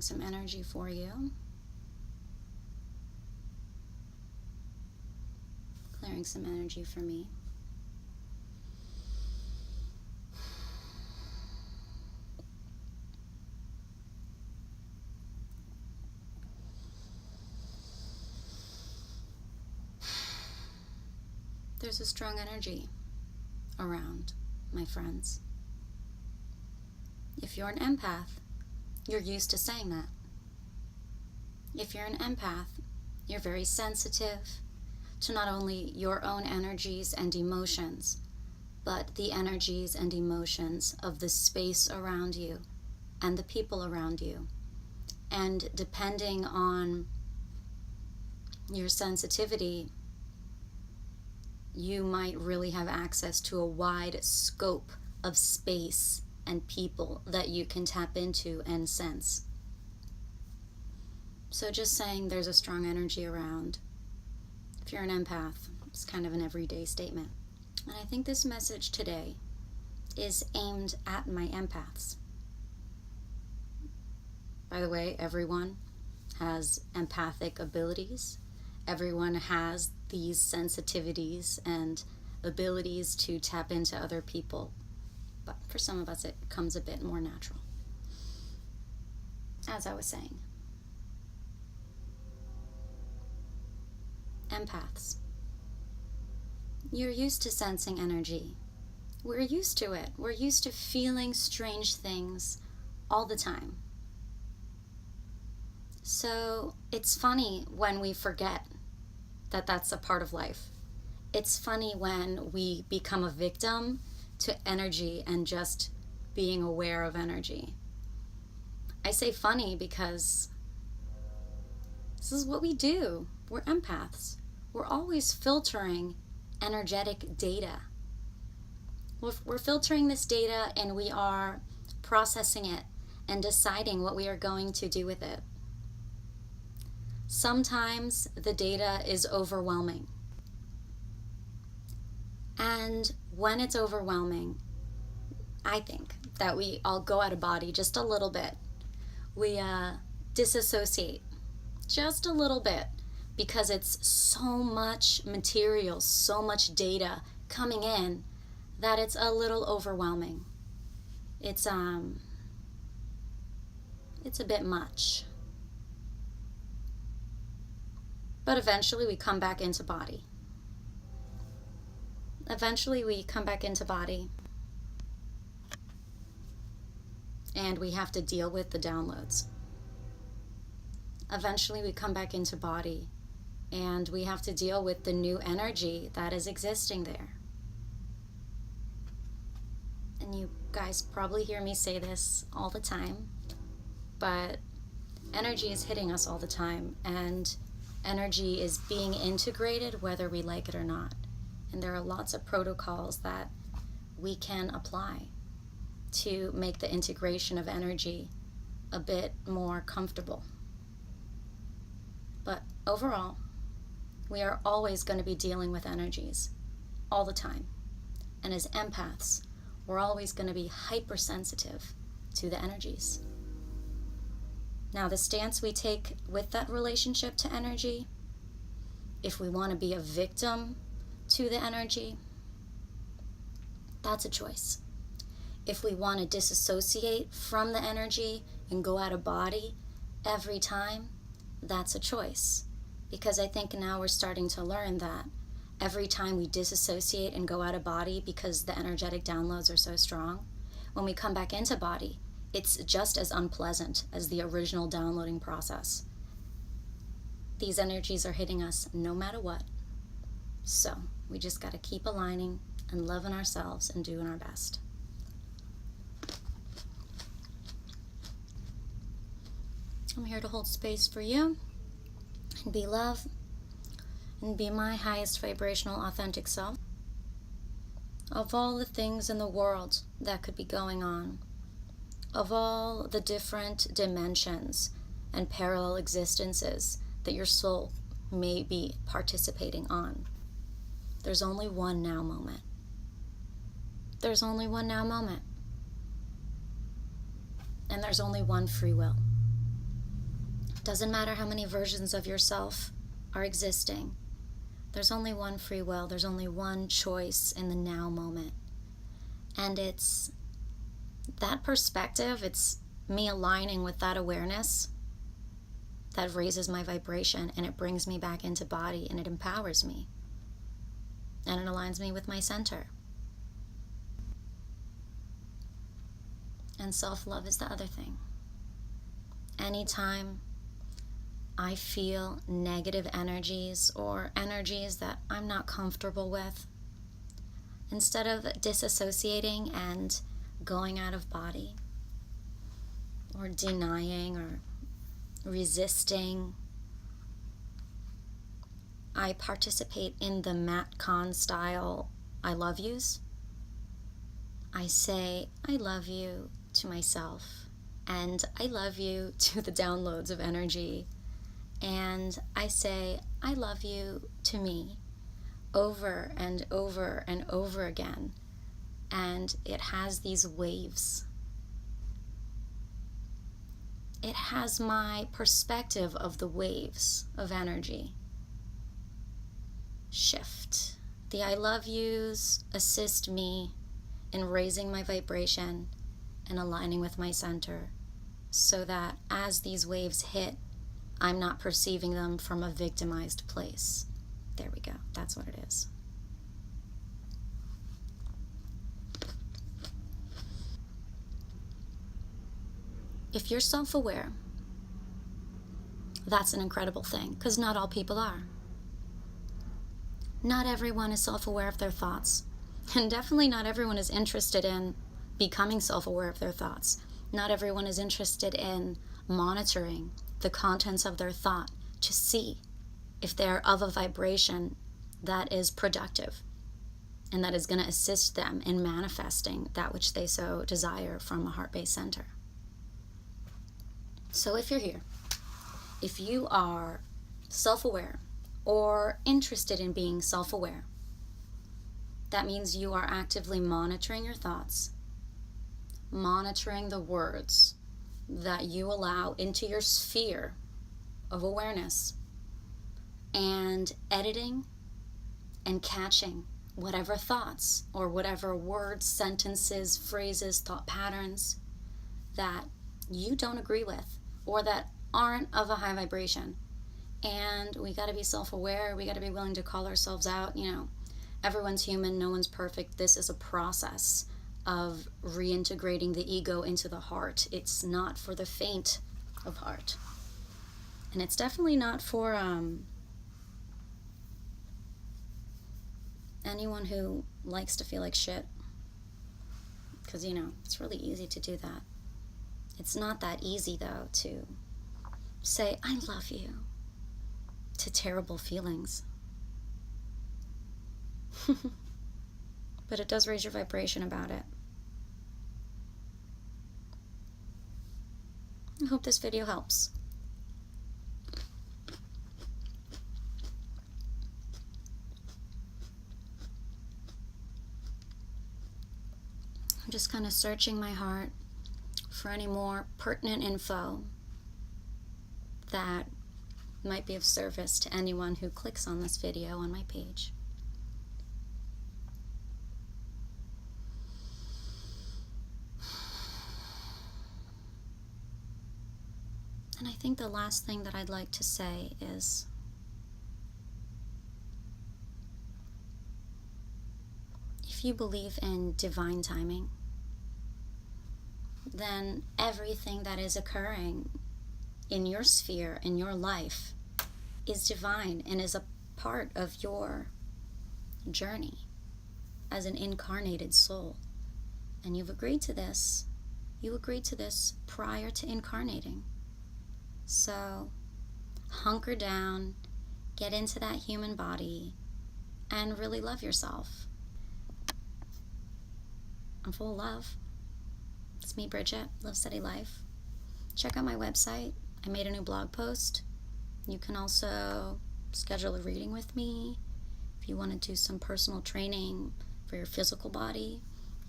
some energy for you. Clearing some energy for me. There's a strong energy around, my friends. If you're an empath, you're used to saying that. If you're an empath, you're very sensitive to not only your own energies and emotions, but the energies and emotions of the space around you and the people around you. And depending on your sensitivity, you might really have access to a wide scope of space and people that you can tap into and sense. So just saying there's a strong energy around, if you're an empath, it's kind of an everyday statement. And I think this message today is aimed at my empaths. By the way, everyone has empathic abilities. Everyone has these sensitivities and abilities to tap into other people. But for some of us, it comes a bit more natural. As I was saying, empaths, you're used to sensing energy. We're used to it. We're used to feeling strange things all the time. So it's funny when we forget that that's a part of life. It's funny when we become a victim to energy and just being aware of energy. I say funny because this is what we do. We're empaths. We're always filtering energetic data. We're filtering this data and we are processing it and deciding what we are going to do with it. Sometimes the data is overwhelming. And when it's overwhelming, I think that we all go out of body just a little bit. We disassociate just a little bit because it's so much material, so much data coming in that it's a little overwhelming. It's a bit much. But eventually we come back into body. And we have to deal with the downloads. Eventually we come back into body and we have to deal with the new energy that is existing there. And you guys probably hear me say this all the time, but energy is hitting us all the time, and energy is being integrated whether we like it or not. And there are lots of protocols that we can apply to make the integration of energy a bit more comfortable. But overall, we are always going to be dealing with energies all the time. And as empaths, we're always going to be hypersensitive to the energies. Now, the stance we take with that relationship to energy, if we want to be a victim to the energy, that's a choice. If we want to disassociate from the energy and go out of body every time, that's a choice. Because I think now we're starting to learn that every time we disassociate and go out of body because the energetic downloads are so strong, when we come back into body, it's just as unpleasant as the original downloading process. These energies are hitting us no matter what. So we just got to keep aligning and loving ourselves and doing our best. I'm here to hold space for you and be love and be my highest vibrational authentic self. Of all the things in the world that could be going on, of all the different dimensions and parallel existences that your soul may be participating on, there's only one now moment. There's only one now moment. And there's only one free will. Doesn't matter how many versions of yourself are existing. There's only one free will. There's only one choice in the now moment. And it's that perspective, it's me aligning with that awareness that raises my vibration, and it brings me back into body, and it empowers me. And it aligns me with my center. And self-love is the other thing. Anytime I feel negative energies or energies that I'm not comfortable with, instead of disassociating and going out of body or denying or resisting, I participate in the Matt Kahn style I love yous. I say I love you to myself, and I love you to the downloads of energy, and I say I love you to me over and over and over again, and it has these waves. It has my perspective of the waves of energy shift. The I love yous assist me in raising my vibration and aligning with my center, so that as these waves hit, I'm not perceiving them from a victimized place. There we go. That's what it is. If you're self-aware, that's an incredible thing, because not all people are. Not everyone is self-aware of their thoughts, and definitely not everyone is interested in becoming self-aware of their thoughts. Not everyone is interested in monitoring the contents of their thought to see if they're of a vibration that is productive and that is going to assist them in manifesting that which they so desire from a heart-based center. So if you're here, if you are self-aware or interested in being self-aware, that means you are actively monitoring your thoughts, monitoring the words that you allow into your sphere of awareness, and editing and catching whatever thoughts or whatever words, sentences, phrases, thought patterns that you don't agree with or that aren't of a high vibration. And we got to be self-aware. We got to be willing to call ourselves out. You know, everyone's human. No one's perfect. This is a process of reintegrating the ego into the heart. It's not for the faint of heart. And it's definitely not for anyone who likes to feel like shit. Because, you know, it's really easy to do that. It's not that easy, though, to say, I love you, to terrible feelings. But it does raise your vibration about it. I hope this video helps. I'm just kind of searching my heart for any more pertinent info that might be of service to anyone who clicks on this video on my page. And I think the last thing that I'd like to say is if you believe in divine timing, then everything that is occurring in your sphere, in your life, is divine and is a part of your journey as an incarnated soul. And you've agreed to this. You agreed to this prior to incarnating. So hunker down, get into that human body, and really love yourself. I'm full of love. It's me, Brigette, Love Steady Life. Check out my website. I made a new blog post. You can also schedule a reading with me. If you want to do some personal training for your physical body,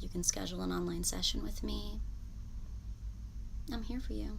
you can schedule an online session with me. I'm here for you.